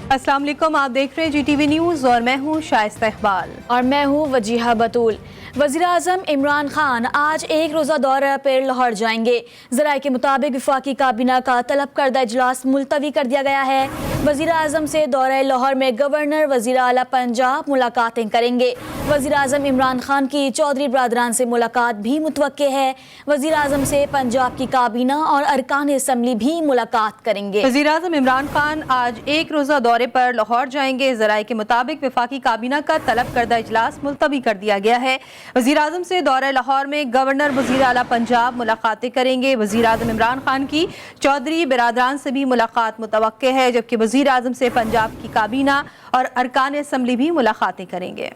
अस्सलाम वालेकुम, आप देख रहे हैं GTV न्यूज़ और मैं हूँ शाइस्ता इकबाल और मैं हूँ वजीहा बतूल। वज़ीर-ए-आज़म इमरान खान आज एक रोज़ा दौरे पर लाहौर जाएंगे। ज़राए के मुताबिक वफाकी काबीना का तलब करदा इजलास मुलतवी कर दिया गया है। वज़ीर-ए-आज़म से दौरे लाहौर में गवर्नर वज़ीर आला पंजाब मुलाकातें करेंगे। वज़ीर-ए-आज़म इमरान खान की चौधरी बरादरान से मुलाकात भी मुतवक्के है। वज़ीर-ए-आज़म से पंजाब की काबीना और अरकान असम्बली भी मुलाकात करेंगे। वज़ीर-ए-आज़म इमरान खान आज एक रोज़ा दौरे पर लाहौर जाएंगे। ज़राए के मुताबिक वफाकी काबीना का तलब करदा इजलास मुलतवी कर दिया गया है। वज़ीर-ए-आज़म से दौरे लाहौर में गवर्नर वज़ीर आला पंजाब मुलाकातें करेंगे। वज़ीर-ए-आज़म इमरान खान की चौधरी बरादरान से भी मुलाकात मुतवक्के है, जबकि वज़ीर-ए-आज़म से पंजाब की काबीना और अरकान असम्बली भी मुलाकातें करेंगे।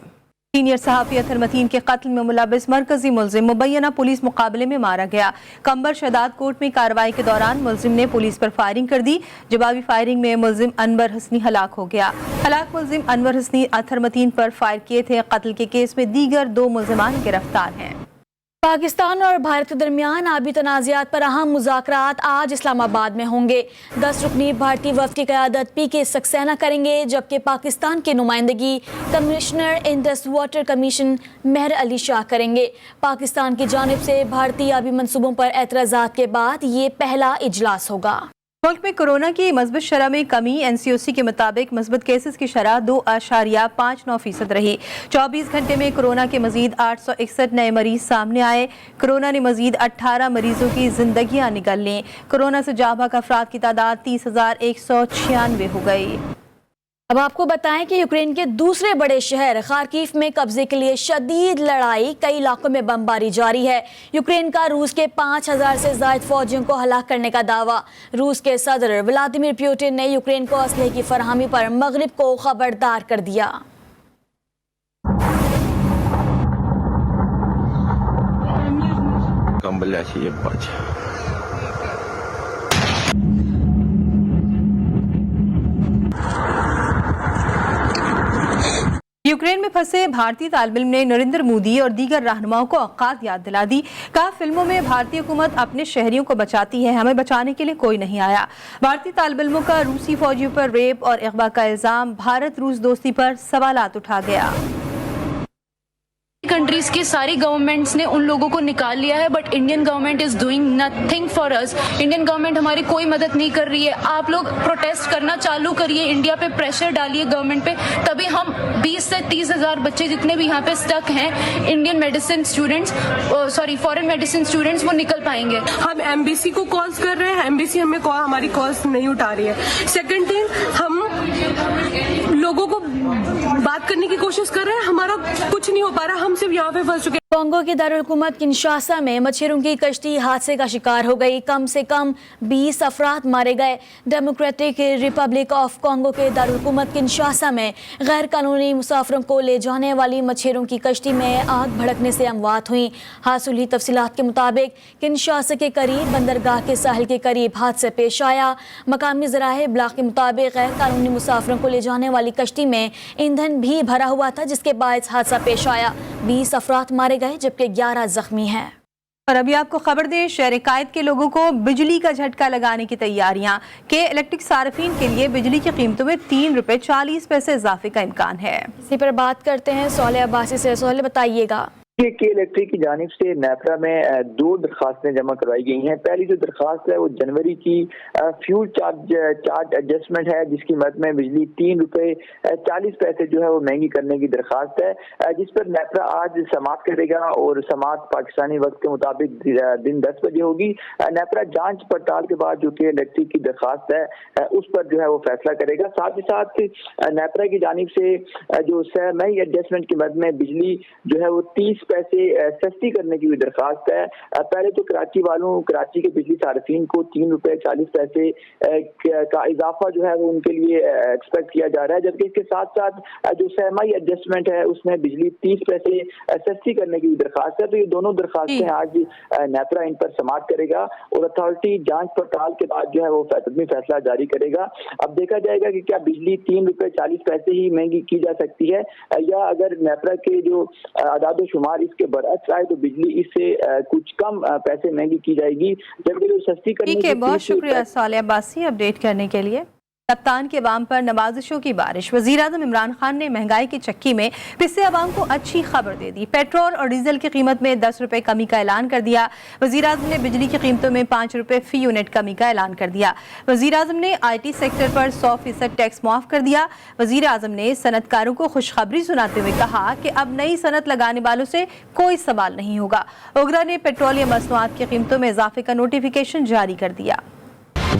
सीनियर सहाफ़ी अतहर मतीन के कत्ल में मुलविस मरकजी मुलजिम मुबैना पुलिस मुकाबले में मारा गया। कंबर शहदाद कोर्ट में कार्रवाई के दौरान मुलजिम ने पुलिस पर फायरिंग कर दी। जवाबी फायरिंग में मुलजिम अनवर हसनी हलाक हो गया। हलाक मुलजिम अनवर हसनी अतहर मतीन पर फायर किए थे। कत्ल के केस में दीगर 2 मुलजिमान गिरफ्तार हैं। पाकिस्तान और भारत के दरमियान आबी तनाज़ात पर अहम मुज़ाकरात आज इस्लामाबाद में होंगे। 10 रुकनी भारतीय वफ़द की क़यादत PK सक्सेना करेंगे, जबकि पाकिस्तान की नुमाइंदगी कमिश्नर इंडस वाटर कमीशन मेहर अली शाह करेंगे। पाकिस्तान की जानिब से भारतीय आबी मनसूबों पर एतराज़ात के बाद ये पहला इजलास होगा। मुल्क में कोरोना की मस्बत शरह में कमी। NCOC के मुताबिक मस्बत केसेस की शरह 2.59% रही। 24 घंटे में कोरोना के मजीद 861 नए मरीज सामने आए। कोरोना ने मजीद 18 मरीजों की जिंदगियां निगल लीं। कोरोना से जाँ बहक अफराद की तादाद 30,196 हो गई। अब आपको बताएं कि यूक्रेन के दूसरे बड़े शहर खार्किव में कब्जे के लिए शदीद लड़ाई, कई इलाकों में बमबारी जारी है। यूक्रेन का रूस के 5,000 से ज़ायद फौजियों को हलाक करने का दावा। रूस के सदर व्लादिमीर पुतिन ने यूक्रेन को असलहे की फराहमी पर मगरिब को खबरदार कर दिया। यूक्रेन में फंसे भारतीय तालिब इल्म ने नरेंद्र मोदी और दीगर रहनुमाओं को औकात याद दिला दी। कहा, फिल्मों में भारतीय हुकूमत अपने शहरियों को बचाती है, हमें बचाने के लिए कोई नहीं आया। भारतीय तालिब इल्मों का रूसी फौजियों पर रेप और अगवा का इल्जाम। भारत रूस दोस्ती पर सवालात उठा गया। कंट्रीज की सारी गवर्नमेंट्स ने उन लोगों को निकाल लिया है, but Indian government is doing nothing for us. Indian government हमारी कोई मदद नहीं कर रही है। आप लोग प्रोटेस्ट करना चालू करिए, इंडिया पे प्रेशर डालिए गवर्नमेंट पे, तभी हम 20 से 30 हजार बच्चे जितने भी यहाँ पे स्टक हैं Indian medicine students, foreign medicine students, वो निकल पाएंगे। हम एम्बेसी को कॉल्स कर रहे हैं, एम्बेसी हमें हमारी कॉल्स नहीं उठा रही है। सेकंड थिंग, हम लोगों को बात करने की कोशिश कर रहे हैं, हमारा कुछ नहीं हो पा रहा, हम सिर्फ यहाँ पे फंस चुके हैं। कांगो की दारुल हुकूमत किनशासा में मच्छरों की कश्ती हादसे का शिकार हो गई। कम से कम 20 अफराद मारे गए। डेमोक्रेटिक रिपब्लिक ऑफ कांगो के दारुल हुकूमत किनशासा में गैर कानूनी मुसाफिरों को ले जाने वाली मच्छरों की कश्ती में आग भड़कने से अमवात हुई। हासिल हुई तफसीलात के मुताबिक किनशासा के करीब बंदरगाह के साहिल के करीब हादसा पेश आया। मकामी ज़राए इब्लाग के मुताबिक गैर कानूनी मुसाफिरों को ले जाने वाली कश्ती में ईंधन भी भरा हुआ था, जिसके बाद हादसा पेश आया। 20 अफराद मारे गए, जबकि 11 जख्मी हैं। और अभी आपको खबर दें, शहर कायद के लोगों को बिजली का झटका लगाने की तैयारियां के इलेक्ट्रिक सार्फिन के लिए बिजली की कीमतों में 3 रुपए 40 पैसे इजाफे का इम्कान है। इसी पर बात करते हैं सोहेल अब्बासी से। सोहेल, बताइएगा। के इलेक्ट्रिक की जानिब से नेपरा में 2 दरखास्तें जमा करवाई गई हैं। पहली जो दरखास्त है वो जनवरी की फ्यूल चार्ज एडजस्टमेंट है, जिसकी मद में बिजली 3 रुपए 40 पैसे जो है वो महंगी करने की दरखास्त है, जिस पर नेपरा आज समाअत करेगा और समाअत पाकिस्तानी वक्त के मुताबिक दिन 10 बजे होगी। नेपरा जांच पड़ताल के बाद जो कि इलेक्ट्रिक की दरखास्त है उस पर जो है वो फैसला करेगा। साथ ही साथ नेपरा की जानिब से जो सरमाही एडजस्टमेंट की मद में बिजली जो है वो 30 पैसे सस्ती करने की भी दरखास्त है। पहले तो कराची के बिजली सार्फिन को 3 रुपए 40 पैसे का इजाफा जो है वो उनके लिए एक्सपेक्ट किया जा रहा है, जबकि इसके साथ साथ जो सरमाही एडजस्टमेंट है उसमें बिजली 30 पैसे सस्ती करने की भी दरखास्त है। तो ये दोनों दरखास्तें आज नेपरा इन पर समाअत करेगा और अथॉरिटी जांच पड़ताल के बाद जो है वो फैसला जारी करेगा। अब देखा जाएगा कि क्या बिजली 3 रुपए 40 पैसे ही महंगी की जा सकती है, या अगर नेपरा के जो आदाद शुमार इसके बरअक्स आए तो बिजली इससे कुछ कम पैसे महंगी की जाएगी, जबकि जो सस्ती करने ठीक है। बहुत शुक्रिया सोहेल अब्बासी अपडेट करने के लिए। कप्तान के अवाम पर नवाजिशों की बारिश। वज़ीर-ए-आज़म इमरान खान ने महंगाई की चक्की में पिसे अवाम को अच्छी खबर दे दी। पेट्रोल और डीजल की कीमत में 10 रुपए कमी का ऐलान कर दिया। वज़ीर-ए-आज़म ने बिजली की कीमतों में 5 रुपए फी यूनिट कमी का ऐलान कर दिया। वज़ीर-ए-आज़म ने IT सेक्टर पर 100% टैक्स माफ कर दिया। वज़ीर-ए-आज़म ने सनतकारों को खुशखबरी सुनाते हुए कहा कि अब नई सनत लगाने वालों से कोई सवाल नहीं होगा। ओगरा ने पेट्रोलियम मसनूआत की कीमतों में इजाफे का नोटिफिकेशन जारी कर दिया।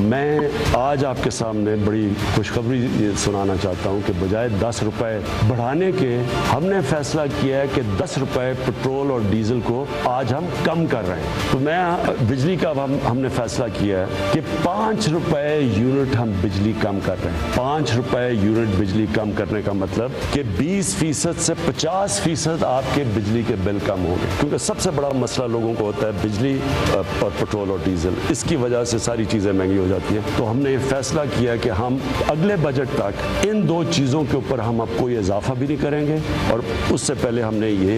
मैं आज आपके सामने बड़ी खुशखबरी सुनाना चाहता हूं कि बजाय 10 रुपए बढ़ाने के हमने फैसला किया है कि 10 रुपए पेट्रोल और डीजल को आज हम कम कर रहे हैं। तो मैं बिजली का हमने फैसला किया है कि 5 रुपए यूनिट हम बिजली कम कर रहे हैं। 5 रुपए यूनिट बिजली कम करने का मतलब कि 20% से 50% आपके बिजली के बिल कम हो गए, क्योंकि सबसे बड़ा मसला लोगों को होता है बिजली और पेट्रोल और डीजल। इसकी वजह से सारी चीज़ें महंगी हो जाती है। तो हमने ये फैसला किया कि हम अगले बजट तक इन दो चीज़ों के ऊपर हम अब कोई इजाफा भी नहीं करेंगे और उससे पहले हमने ये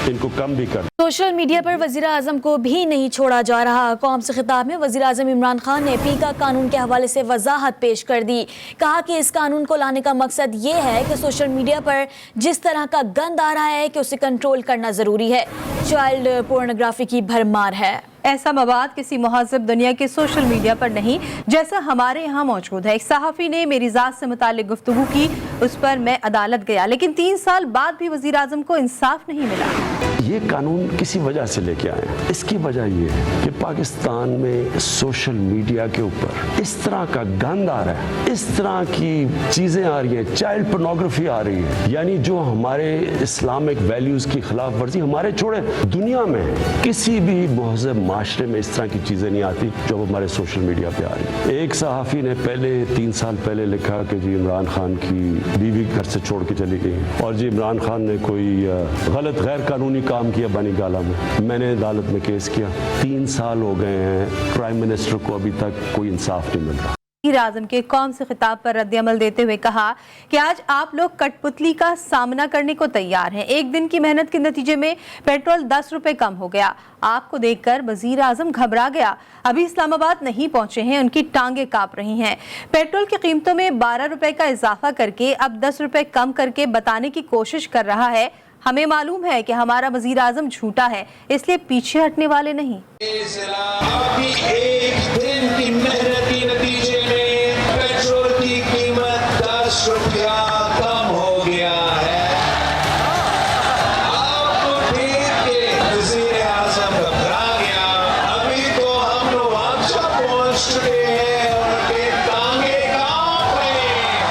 इनको कम भी कर। सोशल मीडिया पर वज़ीर-ए-आज़म को भी नहीं छोड़ा जा रहा। कौम से खिताब में वज़ीर-ए-आज़म इमरान खान ने पीका कानून के हवाले से वजाहत पेश कर दी। कहा कि इस कानून को लाने का मकसद ये है कि सोशल मीडिया पर जिस तरह का गंद आ रहा है कि उसे कंट्रोल करना ज़रूरी है। चाइल्ड पोर्नोग्राफी की भरमार है। ऐसा मवाद किसी महज़ब दुनिया के सोशल मीडिया पर नहीं जैसा हमारे यहाँ मौजूद है। एक सहाफ़ी ने मेरी ज़ात से मुताल्लिक गुफ्तगू की, उस पर मैं अदालत गया, लेकिन 3 साल बाद भी वज़ीर-ए-आज़म को इंसाफ नहीं मिला। ये कानून किसी वजह से लेके आए हैं। इसकी वजह ये है कि पाकिस्तान में सोशल मीडिया के ऊपर इस तरह का गंद आ रहा है, इस तरह की चीज़ें आ रही हैं, चाइल्ड पोर्नोग्राफी आ रही है, यानी जो हमारे इस्लामिक वैल्यूज़ की खिलाफ वर्जी, हमारे छोड़े दुनिया में किसी भी महज़ब माशरे में इस तरह की चीज़ें नहीं आती जो हमारे सोशल मीडिया पे आ रही है। एक सहाफ़ी ने 3 साल पहले लिखा कि जी इमरान खान की बीवी घर से छोड़ के चली गई और जी इमरान खान ने कोई गलत गैर कानूनी काम किया बनी गाला में। मैंने अदालत में केस किया। 3 साल हो गए हैं, प्राइम मिनिस्टर को अभी तक कोई इंसाफ नहीं मिल रहा। वज़ीर-ए-आज़म के कौम से खिताब पर रद्द-ए-अमल देते हुए कहा कि आज आप लोग कठपुतली का सामना करने को तैयार हैं। एक दिन की मेहनत के नतीजे में पेट्रोल 10 रुपए कम हो गया। आपको देखकर वज़ीर-ए-आज़म घबरा गया। अभी इस्लामाबाद नहीं पहुंचे हैं, उनकी टांगें कांप रही हैं। पेट्रोल की कीमतों में 12 रुपए का इजाफा करके अब 10 रुपए कम करके बताने की कोशिश कर रहा है। हमें मालूम है कि हमारा वज़ीर-ए-आज़म झूठा है, इसलिए पीछे हटने वाले नहीं। अभी एक दिन की मेहनत के नतीजे में पेट्रोल की कीमत 10 रुपया कम हो गया है। आपको देख के वज़ीर-ए-आज़म घबरा गया। अभी तो हम लोग आगरा पहुंच चुके हैं और उनके टांगे कांप रहे हैं।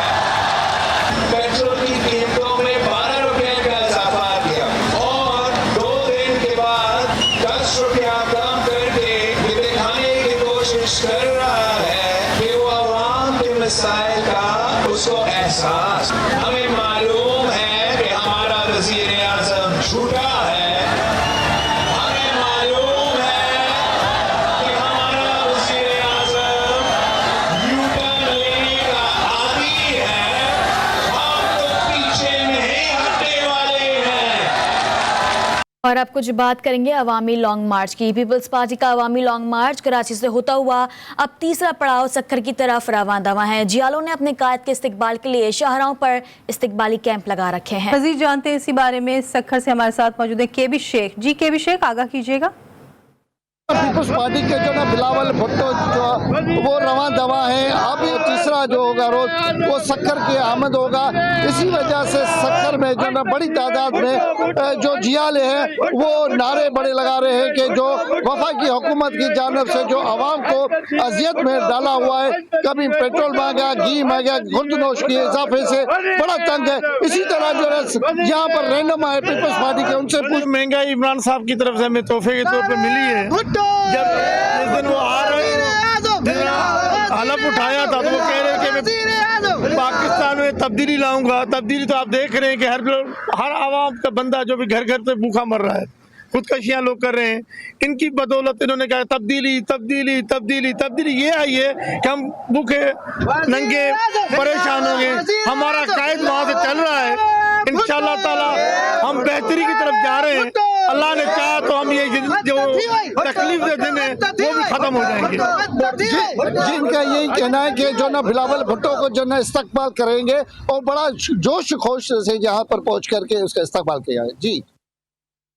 पेट्रोल की कीमतों में 12 रुपए का इजाफा किया और 2 दिन के बाद 10 रुपया कम करके ये दिखाने की कोशिश कर रहा है कि वो आवाम के मसाइल का उसको एहसास। हमें मालूम है कि हमारा वज़ीर-ए-आज़म झूठा है। हमें मालूम है कि हमारा वज़ीर-ए-आज़म यू-टर्न लेने का आदी है। हम तो पीछे नहीं हटने वाले हैं। और अब कुछ बात करेंगे अवामी लॉन्ग मार्च की। पीपल्स पार्टी का अवामी लॉन्ग मार्च कराची से होता हुआ अब तीसरा पड़ाव सक्खर की तरफ रवां दवा है। जियालों ने अपने कायद के इस्तकबाल के लिए शाहराहों पर इस्तकबाली कैंप लगा रखे हैं। मजीद जानते हैं इसी बारे में, सक्खर से हमारे साथ मौजूद है KB शेख। जी KB शेख, आगाह कीजिएगा। पीपल्स पार्टी के जो ना बिलावल भुट्टो जो वो रवां दवा है। अब ये तीसरा जो होगा रोज वो सक्खर के आमद होगा। इसी वजह से सक्खर में जो ना बड़ी तादाद में जो जियाले हैं वो नारे बड़े लगा रहे हैं कि जो वफाकी हुकूमत की जानिब से जो आवाम को अजियत में डाला हुआ है, कभी पेट्रोल महंगा, घी महंगा, खुर्दनोश के इजाफे से बड़ा तंग है। इसी तरह जो है यहाँ पर रहनुमा है पीपल्स पार्टी के, उनसे पूछ महंगाई इमरान साहब की तरफ से हमें तोहफे के तौर पे मिली है। जब जिस दिन वो आ रहे हलफ उठाया था तो वो कह रहे कि मैं पाकिस्तान में तब्दीली लाऊंगा। तब्दीली तो आप देख रहे हैं कि हर आवाम का बंदा जो भी घर घर से भूखा मर रहा है, खुदकशियां लोग कर रहे हैं। इनकी बदौलत इन्होंने कहा तब्दीली तब्दीली तब्दीली तब्दीली ये आई है कि हम भूखे नंगे परेशान हो गए। हमारा कायद वहाँ से चल रहा है। इंशाअल्लाह ताला हम बेहतर بہتری کی طرف جا رہے ہیں. اللہ نے چاہا تو ہم یہ جو تکلیف دے دن ہیں وہ بھی ختم ہو جائیں گے. جن کا یہی کہنا ہے کہ جو نا بلاول بھٹو کو جو نا استقبال کریں گے اور بڑا جوش خروش سے یہاں پر پہنچ کر کے اس کا استقبال کیا ہے. جی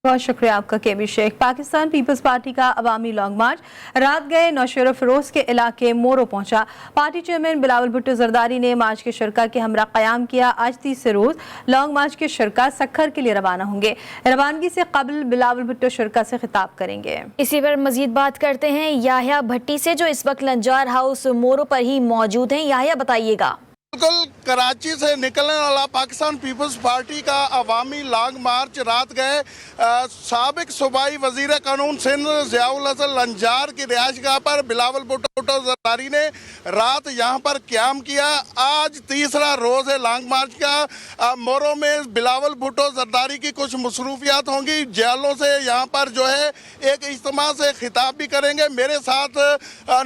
بہت شکریہ آپ کا KB شیخ. پاکستان پیپلز پارٹی کا عوامی لانگ مارچ رات گئے نوشہر فیروز کے علاقے مورو پہنچا. پارٹی چیئرمین بلاول بھٹو زرداری نے مارچ کے شرکا کے ہمراہ قیام کیا. آج تیسرے روز لانگ مارچ کے شرکا سکھر کے لیے روانہ ہوں گے. روانگی سے قبل بلاول بھٹو شرکا سے خطاب کریں گے. اسی پر مزید بات کرتے ہیں یاحیہ بھٹی سے جو اس وقت لنجار ہاؤس مورو پر ہی موجود ہیں. یاحیہ بتائیے گا. بالکل کراچی سے نکلنے والا پاکستان پیپلز پارٹی کا عوامی لانگ مارچ رات گئے سابق صوبائی وزیر قانون سندھ ضیاء الحسن لنجار کی رہائش گاہ پر بلاول بھٹو زرداری نے رات یہاں پر قیام کیا. آج تیسرا روز ہے لانگ مارچ کا. مورو میں بلاول بھٹو زرداری کی کچھ مصروفیات ہوں گی. جیلوں سے یہاں پر جو ہے ایک اجتماع سے خطاب بھی کریں گے. میرے ساتھ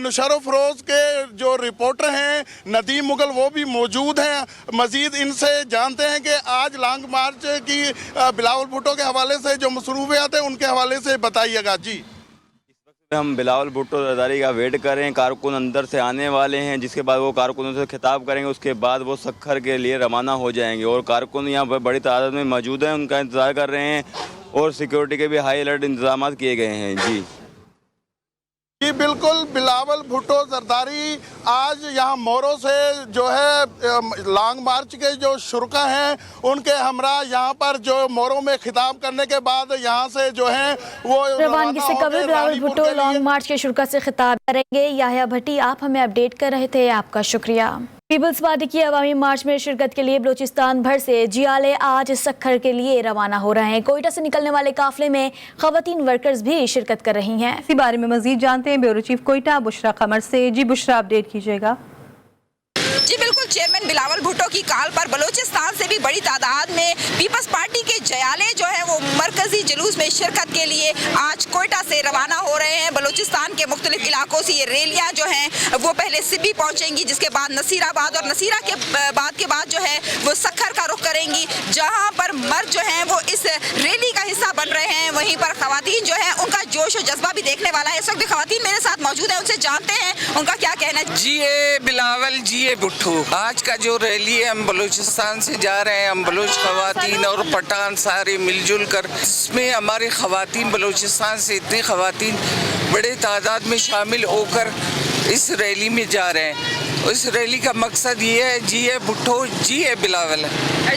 نوشہر فیروز کے جو رپورٹر ہیں ندیم مغل وہ بھی موجود ہیں. مزید ان سے جانتے ہیں کہ آج لانگ مارچ کی بلاول بھٹو کے حوالے سے جو مصروفیات ہیں ان کے حوالے سے بتائیے گا. جی ہم بلاول بھٹو زرداری کا ویٹ کر رہے ہیں. کارکن اندر سے آنے والے ہیں جس کے بعد وہ کارکنوں سے خطاب کریں گے. اس کے بعد وہ سکھر کے لیے روانہ ہو جائیں گے اور کارکن یہاں پر بڑی تعداد میں موجود ہیں. ان کا انتظار کر رہے ہیں اور سیکیورٹی کے بھی ہائی الرٹ انتظامات کیے گئے ہیں. جی بالکل بلاول بھٹو زرداری آج یہاں مورو سے جو ہے لانگ مارچ کے جو شرکا ہیں ان کے ہمراہ یہاں پر جو مورو میں خطاب کرنے کے بعد یہاں سے جو ہیں وہ روانگی سے قبل بلاول بھٹو لانگ مارچ کے شرکا سے خطاب کریں گے. یاحیہ بھٹی آپ ہمیں اپڈیٹ کر رہے تھے, آپ کا شکریہ. پیپلز پارٹی کی عوامی مارچ میں شرکت کے لیے بلوچستان بھر سے جیالے آج سکھر کے لیے روانہ ہو رہے ہیں. کوئٹہ سے نکلنے والے قافلے میں خواتین ورکرز بھی شرکت کر رہی ہیں. اسی بارے میں مزید جانتے ہیں بیورو چیف کوئٹہ بشرا قمر سے. جی بشرا اپڈیٹ کیجیے گا. جی بالکل, چیئرمین بلاول بھٹو کی کال پر بلوچستان سے بھی بڑی تعداد میں پیپلز پارٹی کے جیالے جو ہیں وہ مرکزی جلوس میں شرکت کے لیے آج کوئٹہ سے روانہ ہو رہے ہیں. بلوچستان کے مختلف علاقوں سے یہ ریلیاں جو ہیں وہ پہلے سبی پہنچیں گی, جس کے بعد نصیر آباد اور نصیرہ کے بعد جو ہے وہ سکھر کا رخ کریں گی, جہاں پر مرد جو ہیں وہ اس ریلی کا حصہ بن رہے ہیں. وہیں پر خواتین جو ہیں ان کا جوش و جذبہ بھی دیکھنے والا ہے. اس وقت بھی خواتین میرے ساتھ موجود ہیں, ان سے جانتے ہیں ان کا کیا کہنا ہے. جی اے بلاول جی اے بھٹو. آج کا جو ریلی ہے ہم بلوچستان سے جا رہے ہیں. ہم بلوچ خواتین اور پٹھان سارے مل جل کر, اس میں ہماری خواتین بلوچستان سے اتنی خواتین بڑے تعداد میں شامل ہو کر اس ریلی میں جا رہے ہیں. اس ریلی کا مقصد یہ ہے جی اے بھٹو جی اے بلاول.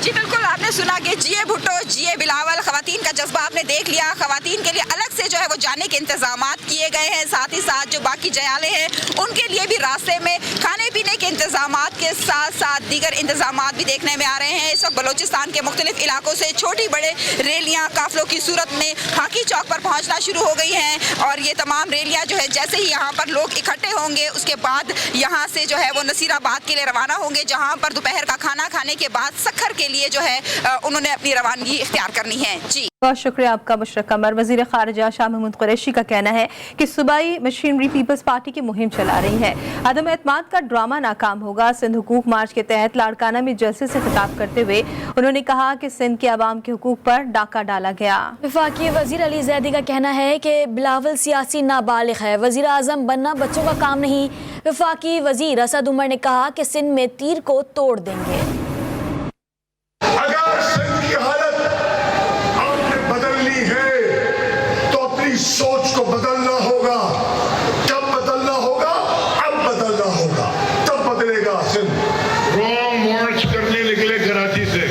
جی بالکل, آپ نے سنا کہ جی اے بھٹو جی اے بلاول. خواتین کا جذبہ آپ نے دیکھ لیا. خواتین کے لیے الگ سے جو ہے وہ جانے کے انتظامات کیے گئے ہیں. ساتھ ہی ساتھ جو باقی جیالے ہیں ان کے لیے بھی راستے میں کھانے پینے کے انتظامات کے ساتھ ساتھ دیگر انتظامات بھی دیکھنے میں آ رہے ہیں. اس وقت بلوچستان کے مختلف علاقوں سے چھوٹی بڑے ریلیاں قافلوں کی صورت میں خاکی چوک پر پہنچنا شروع ہو گئی ہیں. اور یہ تمام ریلیاں جو ہے جیسے ہی یہاں پر لوگ اکٹھے ہوں گے اس کے بعد یہاں سے جو ہے وہ نصیر آباد کے لیے روانہ ہوں گے, جہاں پر دوپہر کا کھانا کھانے کے بعد سکھر کے لیے جو ہے انہوں نے اپنی روانگی اختیار کرنی ہے. جی بہت شکریہ آپ کا بشرا قمر. وزیر خارجہ شاہ محمود قریشی کا کہنا ہے کہ صوبائی مشینری پیپلز پارٹی کی مہم چلا رہی ہے. عدم اعتماد کا ڈرامہ ناکام ہوگا. سندھ حقوق مارچ کے تحت لاڑکانہ میں جلسے سے خطاب کرتے ہوئے انہوں نے کہا کہ سندھ کے عوام کے حقوق پر ڈاکہ ڈالا گیا. وفاقی وزیر علی زیدی کا کہنا ہے کہ بلاول سیاسی نابالغ ہے. وزیر اعظم بننا بچوں کا کام نہیں. وفاقی وزیر اسد عمر نے کہا کہ سندھ میں تیر کو توڑ دیں گے. اگر سندھ کی حالت آپ نے بدلنی ہے تو اپنی سوچ کو بدلنا ہوگا. کب بدلنا ہوگا؟ اب بدلنا ہوگا, تب بدلے گا سندھ. رانگ مارچ کرنے نکلے کراچی سے,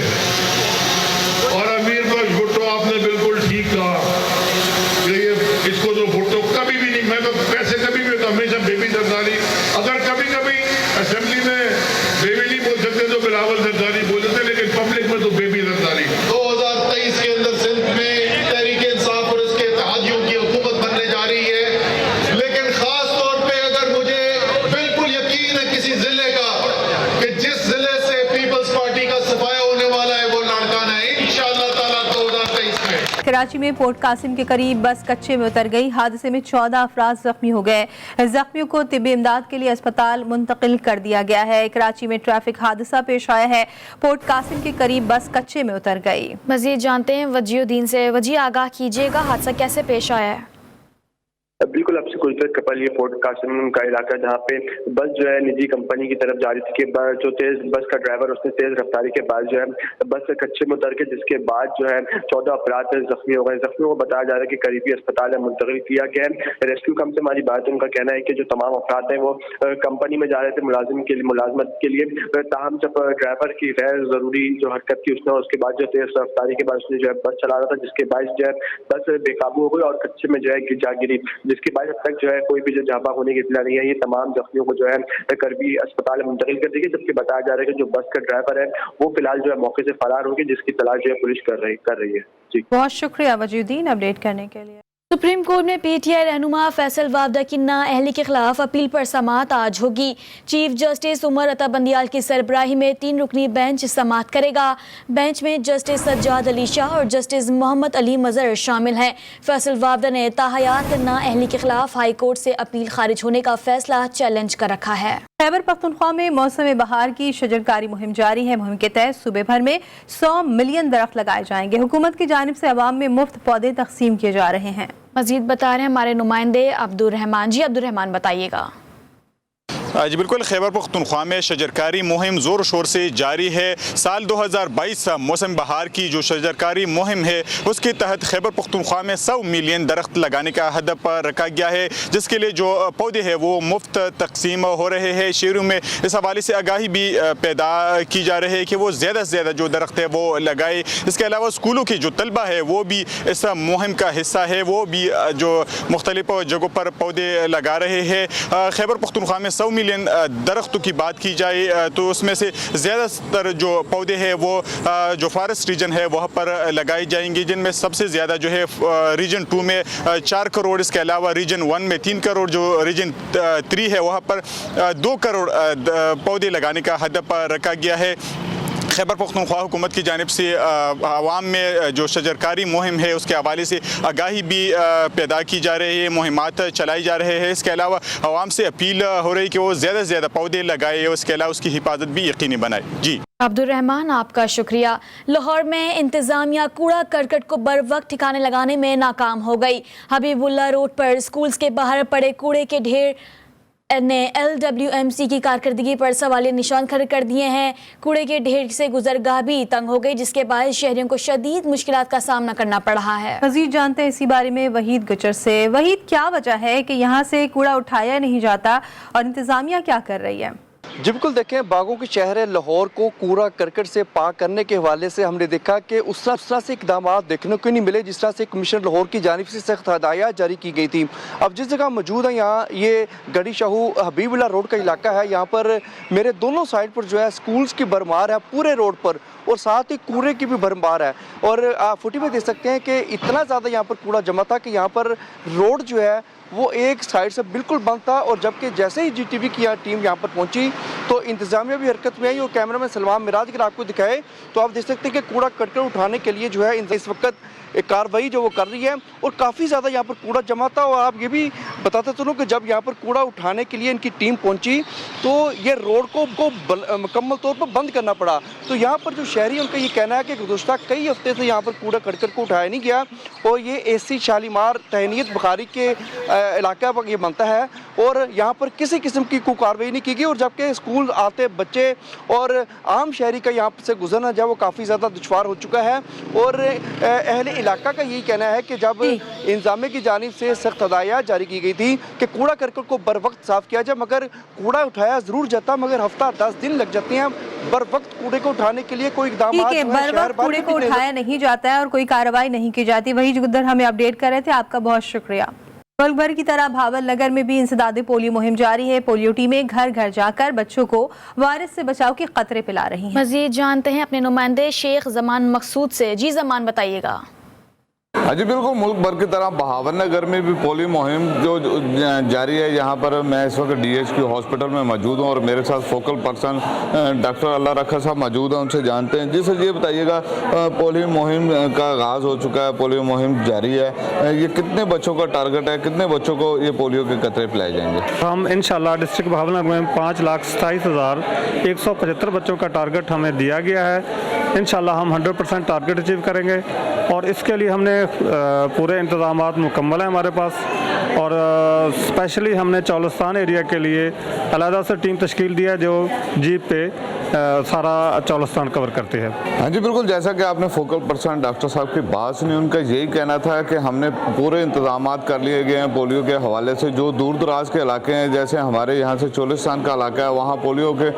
اور امیر بخش بھٹو آپ نے بالکل ٹھیک کہا کہ یہ اس کو تو بھٹو کبھی بھی نہیں, میں تو پیسے کبھی بھی ہوتا ہمیشہ بیبی زرداری. اگر کبھی کبھی اسمبلی میں بیبی نہیں بول سکتے تو بلاول कराची में पोर्ट कासिम के करीब बस कच्चे में उतर गई। हादसे में 14 अफराद जख्मी हो गए। जख्मियों को तिब्बी इमदाद के लिए अस्पताल मुंतकिल कर दिया गया है। कराची में ट्रैफिक हादसा पेश आया है। पोर्ट कासिम के करीब बस कच्चे में उतर गई। मजीद जानते हैं वजीउद्दीन से। वजी, आगाह कीजिएगा, हादसा कैसे पेश आया है? बिल्कुल, आपसे कुछ देर कपल ये फोर्ट कासिम का इलाका जहाँ पे बस जो है निजी कंपनी की तरफ जा रही थी कि जो तेज बस का ड्राइवर उसने तेज रफ्तारी के बाद जो है बस से कच्चे में उतर के, जिसके बाद जो है 14 अफराद जख्मी हो गए। जख्मियों को बताया जा रहा है कि करीबी अस्पताल में मुंतकिल किया गया है। रेस्क्यू कम से हमारी बात है, उनका कहना है कि जो तमाम अफराद हैं वो कंपनी में जा रहे थे मुलाजमत के लिए, ताहम जब ड्राइवर की गैर जरूरी जो हरकत की उसने, उसके बाद जो तेज रफ्तारी के बाद उसने जो है बस चला रहा था, जिसके बायस जो है बस बेकाबू हो गई और कच्चे में जो है जा गिरी, जिसके बाद अब तक जो है कोई भी जो जाबा होने की इत्तला नहीं है। ये तमाम जख्मियों को जो है करबी अस्पताल में मुंतकिल कर दी गई, जबकि बताया जा रहा है कि जो बस का ड्राइवर है वो फिलहाल जो है मौके से फरार हो गई, जिसकी तलाश जो है पुलिस कर रही है। जी, बहुत शुक्रिया वजीउद्दीन अपडेट करने के लिए। सुप्रीम कोर्ट में पीटीआई रहनुमा फैसल वावदा की नाअहली के खिलाफ अपील पर समाअत आज होगी। चीफ जस्टिस उमर अता बंदियाल की सरबराही में 3 रुकनी बेंच समाअत करेगा। बेंच में जस्टिस सज्जाद अली शाह और जस्टिस मोहम्मद अली मजहर शामिल हैं। फैसल वावदा ने ताहयात नाअहली के खिलाफ हाई कोर्ट से अपील खारिज होने का फैसला चैलेंज कर रखा है। खैबर पख्तूनख्वा में मौसम बहार की शजरकारी मुहिम जारी है। मुहिम के तहत सूबे भर में 100 मिलियन दरख्त लगाए जाएंगे। हुकूमत की जानिब से अवाम में मुफ्त पौधे तकसीम किए जा रहे हैं। मजीद बता रहे हैं हमारे नुमाइंदे अब्दुल रहमान। जी अब्दुल रहमान, बताइएगा। जी बिल्कुल, खैबर पख्तूनख्वा में शजरकारी मुहिम ज़ोर शोर से जारी है। साल 2022 मौसम बहार की जो शजरकारी मुहिम है उसके तहत खैबर पख्तूनख्वा में 100 मिलियन दरख्त लगाने का हदफ रखा गया है, जिसके लिए जो पौधे हैं वो मुफ्त तकसीम हो रहे हैं। शहरों में इस हवाले से आगाही भी पैदा की जा रही है कि वो ज़्यादा से ज़्यादा जो दरख्त है वो लगाए। इसके अलावा स्कूलों की जो तलबा है वो भी इस मुहिम का हिस्सा है, वो भी जो मुख्तलिफ जगहों पर पौधे लगा रहे हैं। खैबर पख्तूनख्वा में 100 मिलियन दरख्तों की बात की जाए तो उसमें से ज़्यादातर जो पौधे हैं वो जो फॉरेस्ट रीजन है वहाँ पर लगाए जाएंगे, जिनमें सबसे ज़्यादा जो है रीजन 2 में 4 करोड़, इसके अलावा रीजन 1 में 3 करोड़, जो रीजन 3 है वहाँ पर 2 करोड़ पौधे लगाने का हदफ रखा गया है। खैबर पख्तूनख्वा हुकूमत की जानिब से आवाम में जो शजरकारी मुहिम है उसके हवाले से आगाही भी पैदा की जा रही है, मुहिमात चलाई जा रहे हैं। इसके अलावा आवाम से अपील हो रही है कि वो ज़्यादा से ज़्यादा पौधे लगाए, उसके अलावा उसकी हिफाजत भी यकीनी बनाए। जी अब्दुल रहमान, आपका शुक्रिया। लाहौर में इंतजामिया कूड़ा करकट को बर वक्त ठिकाने लगाने में नाकाम हो गई। हबीबुल्ला रोड पर स्कूल्स के बाहर पड़े कूड़े के ढेर ने LWMC की कारकर्दगी पर सवालिया निशान खड़े कर दिए हैं। कूड़े के ढेर से गुजरगाह भी तंग हो गई, जिसके बाद शहरियों को शदीद मुश्किलात का सामना करना पड़ रहा है। मजीद जानते हैं इसी बारे में वहीद गुजर से। वहीद, क्या वजह है कि यहाँ से कूड़ा उठाया नहीं जाता और इंतजामिया क्या कर रही है? जी बिल्कुल, देखें, बागों के शहर लाहौर को कूड़ा करकट से पाक करने के हवाले से हमने देखा कि उस तरह से इकदाम देखने को नहीं मिले जिस तरह से कमिश्नर लाहौर की जानिब से सख्त हदायत जारी की गई थी। अब जिस जगह मौजूद है यहाँ ये गढ़ी शाहू हबीबुल्ला रोड का इलाका है। यहाँ पर मेरे दोनों साइड पर जो है स्कूल्स की भरमार है पूरे रोड पर, और साथ ही कूड़े की भी भरमार है। और आप फुटी में देख सकते हैं कि इतना ज़्यादा यहाँ पर कूड़ा जमा था कि यहाँ पर रोड जो है वो एक साइड से बिल्कुल बंद था। और जबकि जैसे ही GTV की टीम यहाँ पर पहुँची तो इंतजामिया भी हरकत में आई, और कैमरा में सलमान मिराज अगर आपको दिखाए तो आप देख सकते हैं कि कूड़ा करकट उठाने के लिए जो है इस वक्त एक कार्रवाई जो वो कर रही है, और काफ़ी ज़्यादा यहाँ पर कूड़ा जमा था। और आप ये भी बताते चलो कि जब यहाँ पर कूड़ा उठाने के लिए इनकी टीम पहुँची तो ये रोड को मुकम्मल तौर पर बंद करना पड़ा। तो यहाँ पर जो शहरी उनका ये कहना है कि गुज़श्ता कई हफ्ते से यहाँ पर कूड़ा करकट को उठाया नहीं गया, और ये AC शालीमार तहनीत बुखारी के इलाका पर ये बनता है, और यहाँ पर किसी किस्म की कोई कार्रवाई नहीं की गई। और जबकि स्कूल आते बच्चे और आम शहरी का यहाँ से गुजरना जो वो काफ़ी ज़्यादा दुश्वार हो चुका है। और अहले इलाका का यही कहना है कि जब इंतजामिया की जानिब से सख्त हदायत जारी की गई थी कि कूड़ा करकट को बर वक्त साफ़ किया जाए, मगर कूड़ा उठाया ज़रूर जाता, मगर हफ्ता 10 दिन लग जाते हैं बर वक्त कूड़े को उठाने के लिए। कोई इकदाम बर वक्त कूड़े को उठाया नहीं जाता है और कोई कार्रवाई नहीं की जाती। वही जुगदर हमें अपडेट कर रहे थे, आपका बहुत शुक्रिया। मुल्क भर की तरह भावल नगर में भी इंसदाद पोलियो मुहिम जारी है। पोलियो टीमें घर घर जाकर बच्चों को वायरस से बचाव के खतरे पिला रही हैं। मजीद जानते हैं अपने नुमाइंदे शेख जमान मकसूद से। जी जमान, बताइएगा। हाँ जी बिल्कुल, मुल्क भर की तरह बहावर नगर में भी पोलियो मुहिम जो जारी है। यहाँ पर मैं इस वक्त DHQ हॉस्पिटल में मौजूद हूँ और मेरे साथ फोकल पर्सन डॉक्टर अल्लाह रखा साहब मौजूद हैं, उनसे जानते हैं। जी सर, ये बताइएगा, पोलियो मुहिम का आगाज़ हो चुका है, पोलियो मुहिम जारी है, ये कितने बच्चों का टारगेट है, कितने बच्चों को ये पोलियो के कतरे पिलाए जाएंगे? हम इंशाल्लाह डिस्ट्रिक्ट बहावर नगर में 5,27,175 बच्चों का टारगेट हमें दिया गया है। इंशाल्लाह हम 100% टारगेट अचीव करेंगे और इसके लिए हमने पूरे इंतज़ामात मुकम्मल हैं हमारे पास। और स्पेशली हमने चौलस्तान एरिया के लिए अलहदा से टीम तश्कील दिया जो जीप पे सारा चौलस्तान कवर करती है। हाँ जी बिल्कुल, जैसा कि आपने फोकल पर्सन डॉक्टर साहब की बात सुनी, उनका यही कहना था कि हमने पूरे इंतजामात कर लिए गए हैं पोलियो के हवाले से। जो दूर दराज के इलाके हैं, जैसे हमारे यहाँ से चौलिस्तान का इलाका है, वहाँ पोलियो के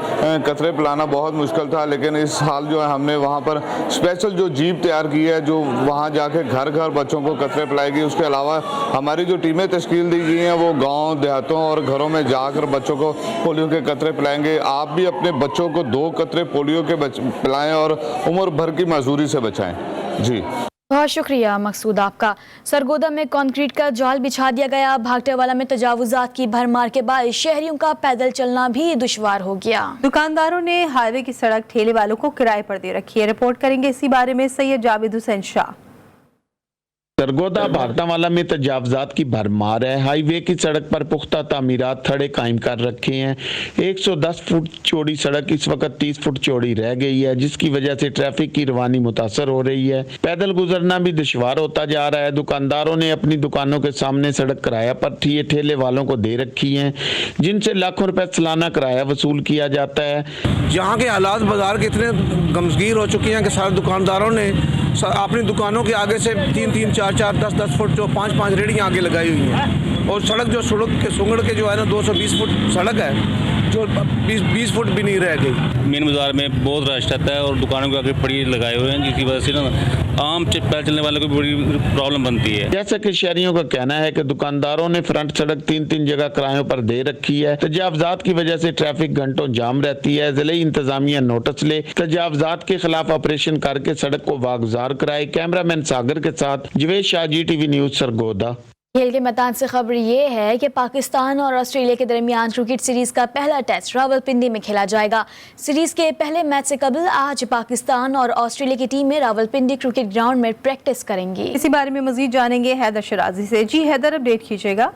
कतरे पिलाना बहुत मुश्किल था, लेकिन इस साल जो है हमने वहाँ पर स्पेशल जो जीप तैयार की है जो वहाँ जाके घर घर बच्चों को कतरे पिलाएगी। उसके अलावा हमारी जो टीमें तश्कील दी गई हैं वो गाँव देहातों और घरों में जाकर बच्चों को पोलियो के कतरे पिलाएंगे। आप भी अपने बच्चों को 2 कतरे पोलियो के पिलाएं और उम्र भर की माजूरी से बचाएं। जी बहुत शुक्रिया मकसूद आपका। सरगोदा में कंक्रीट का जाल बिछा दिया गया। भागटेवाला में तजावुजात की भरमार के बाद शहरियों का पैदल चलना भी दुश्वार हो गया। दुकानदारों ने हाईवे की सड़क ठेले वालों को किराए पर दे रखी है। रिपोर्ट करेंगे इसी बारे में सैयद जावेद हुसैन शाह। सरगोदा भागटावाला में तजावजात की भरमार है। हाईवे की सड़क पर पुख्ता तामीरात थड़े कायम कर रखे हैं। 110 फुट चौड़ी सड़क इस वक्त 30 फुट चौड़ी रह गई है, जिसकी वजह से ट्रैफिक की रवानी मुतासर हो रही है। पैदल गुजरना भी दुश्वार होता जा रहा है। दुकानदारों ने अपनी दुकानों के सामने सड़क किराया पर ठेले वालों को दे रखी है, जिनसे लाखों रुपए सालाना किराया वसूल किया जाता है। यहाँ के हालात बाजार के इतने गमगीर हो चुके हैं कि सारे दुकानदारों ने अपनी दुकानों के आगे से 3-3, 4-4, 10-10 फुट जो 5-5 रेडियाँ आगे लगाई हुई हैं। और सड़क जो सुंगड़ के जो है ना 220 फुट सड़क है, जो 20 फुट भी नहीं रह गई। मेन बाजार में बहुत रश रहता है और दुकानों के आगे पड़ी लगाए हुए हैं, जिसकी वजह से ना आम पैदल चलने वालों को बड़ी प्रॉब्लम बनती है। जैसा कि शहरियों का कहना है कि दुकानदारों ने फ्रंट सड़क 3-3 जगह किरायों पर दे रखी है। तजावजात की वजह से ट्रैफिक घंटों जाम रहती है। जिले इंतजामिया नोटिस ले, तजावजात के खिलाफ ऑपरेशन करके सड़क को वागुजार कराए। कैमरामैन सागर के साथ जवेद शाह, GTV न्यूज, सरगोदा। खेल के मैदान से खबर ये है कि पाकिस्तान और ऑस्ट्रेलिया के दरमियान क्रिकेट सीरीज का पहला टेस्ट रावलपिंडी में खेला जाएगा। सीरीज के पहले मैच से कबल आज पाकिस्तान और ऑस्ट्रेलिया की टीमें रावलपिंडी क्रिकेट ग्राउंड में प्रैक्टिस करेंगी। इसी बारे में मजीद जानेंगे हैदर शराजी से। जी हैदर, अपडेट कीजिएगा।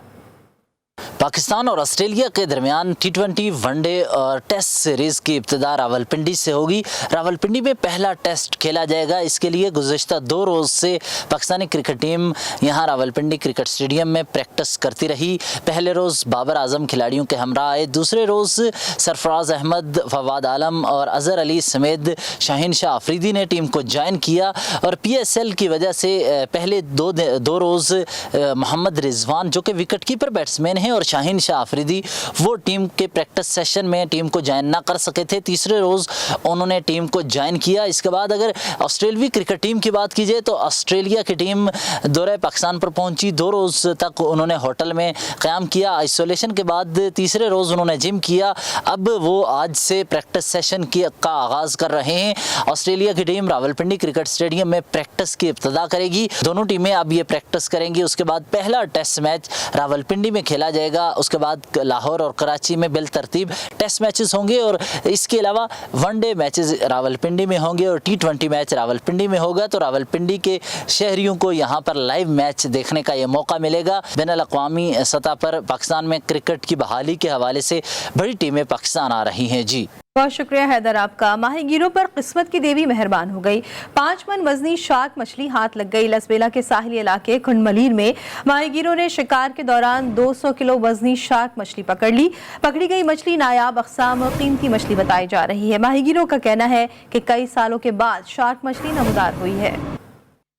पाकिस्तान और ऑस्ट्रेलिया के दरमियान T20 वनडे और टेस्ट सीरीज़ की इब्तिदा रावलपिंडी से होगी। रावलपिंडी में पहला टेस्ट खेला जाएगा। इसके लिए गुज़िश्ता 2 रोज़ से पाकिस्तानी क्रिकेट टीम यहाँ रावलपिंडी क्रिकेट स्टेडियम में प्रैक्टिस करती रही। पहले रोज़ बाबर आजम खिलाड़ियों के हमरा आए। दूसरे रोज़ सरफराज अहमद, फवाद आलम और अजहर अली समेत शाहीन शाह अफरीदी ने टीम को ज्वाइन किया। और PSL की वजह से पहले दो रोज़ मोहम्मद रिजवान, जो कि विकेट कीपर बैट्समैन हैं, और शाहीन शाह अफरीदी वो टीम के प्रैक्टिस सेशन में टीम को ज्वाइन ना कर सके थे। तीसरे रोज़ उन्होंने टीम को ज्वाइन किया। इसके बाद अगर ऑस्ट्रेलवी क्रिकेट टीम की बात की जाए तो ऑस्ट्रेलिया की टीम दौरे पाकिस्तान पर पहुंची। 2 रोज़ तक उन्होंने होटल में क़याम किया। आइसोलेशन के बाद तीसरे रोज़ उन्होंने जिम किया। अब वो आज से प्रैक्टिस सेशन का आगाज़ कर रहे हैं। ऑस्ट्रेलिया की टीम रावलपिंडी क्रिकेट स्टेडियम में प्रैक्टिस की इब्तिदा करेगी। दोनों टीमें अब ये प्रैक्टिस करेंगी। उसके बाद पहला टेस्ट मैच रावलपिंडी में खेला जाएगा। उसके बाद लाहौर और कराची में बिलतरतीब टेस्ट मैचेस होंगे और इसके अलावा वनडे मैचेस रावलपिंडी में होंगे और T20 मैच रावलपिंडी में होगा। तो रावलपिंडी के शहरियों को यहाँ पर लाइव मैच देखने का ये मौका मिलेगा। बैनुल अक़वामी सतह पर पाकिस्तान में क्रिकेट की बहाली के हवाले से बड़ी टीमें पाकिस्तान आ रही हैं। जी बहुत शुक्रिया हैदर आपका। माहीगीरों पर किस्मत की देवी मेहरबान हो गई। 5 मन वजनी शार्क मछली हाथ लग गई। लसबेला के साहिली इलाके खुंडमलीर में माहीगीरों ने शिकार के दौरान 200 किलो वजनी शार्क मछली पकड़ ली। पकड़ी गई मछली नायाब अक़साम और कीमती मछली बताई जा रही है। माहीगीरों का कहना है कि कई सालों के बाद शार्क मछली नमूदार हुई है।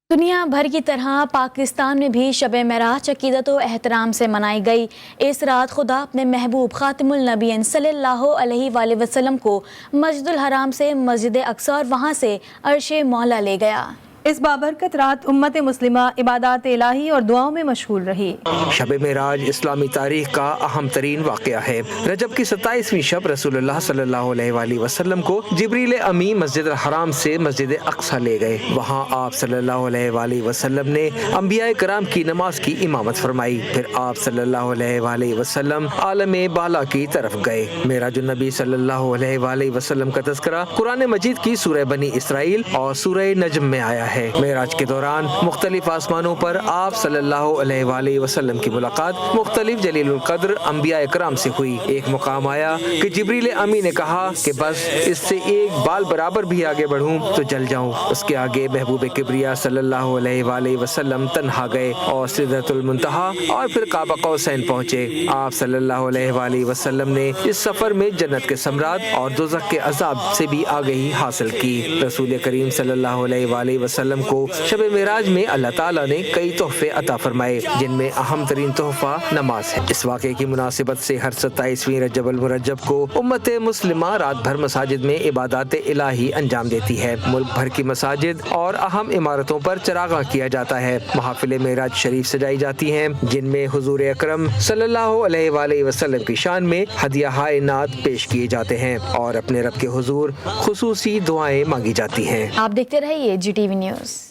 दुनिया भर की तरह पाकिस्तान में भी शब मेराज अकीदत व एहतराम से मनाई गई। इस रात खुदा अपने महबूब खातिमुल नबीय्यीन सल्लल्लाहु अलैहि वसल्लम को मस्जिदुल हराम से मस्जिद अक्सा और वहाँ से अर्शे मौला ले गया। इस बाबरकत रात उम्मत मुस्लिमा इबादत इलाही और दुआओं में मशगूल रही। शब मेराज इस्लामी तारीख का अहम तरीन वाक़या है। रजब की 27वीं शब रसूलुल्लाह सल्लल्लाहु अलैहि वसल्लम को जिब्रील अमी मस्जिद हराम से मस्जिद अक्सा ले गए। वहाँ आप सल्लल्लाहु अलैहि वसल्लम ने अंबिया कराम की नमाज की इमामत फरमाई। फिर आप सल्लल्लाहु अलैहि वसल्लम आलम बाला की तरफ गए। मेराजुन नबी सल्लल्लाहु अलैहि वसल्लम का तज़किरा कुरान मजीद की सूरह बनी इसराइल और सूरह नजम में आया है। मेराज के दौरान मुख्तलिफ आसमानों पर आप सल्लल्लाहु अलैहि वसल्लम की मुलाकात मुख्तलिफ जलीलुल कद्र अंबिया कराम से हुई। एक मुकाम आया कि जिब्रील अमी ने कहा कि बस इससे एक बाल बराबर भी आगे बढ़ूं तो जल जाऊं। उसके आगे महबूब किबरिया सल्लल्लाहु अलैहि वसल्लम तन्हा गए और सिदरतुल मुंतहा और फिर काबा कौसैन पहुंचे। आप सल्लल्लाहु अलैहि वसल्लम ने इस सफर में जन्नत के सम्राट और दोज़ख के अजाब से भी आगाही हासिल की। रसूल करीम सल्लल्लाहु अलैहि वसल्लम को शब मेराज में अल्लाह ताला ने कई तोहफे अता फरमाए, जिनमें अहम तरीन तोहफा नमाज है। इस वाक़े की मुनासिबत से हर 27वीं रजब अल मुरज्जब को उम्मत मुस्लिमा रात भर मसाजिद में इबादत इलाही अंजाम देती है। मुल्क भर की मसाजिद और अहम इमारतों पर चरागा किया जाता है। महफिल मेराज शरीफ सजाई जाती हैं, जिनमें हुजूर अकरम सल्लल्लाहु अलैहि वसल्लम की शान में हदिया हाय नात पेश किए जाते हैं और अपने रब के हुजूर खुसूसी दुआएं मांगी जाती हैं। आप देखते रहिए GTV न्यूज़।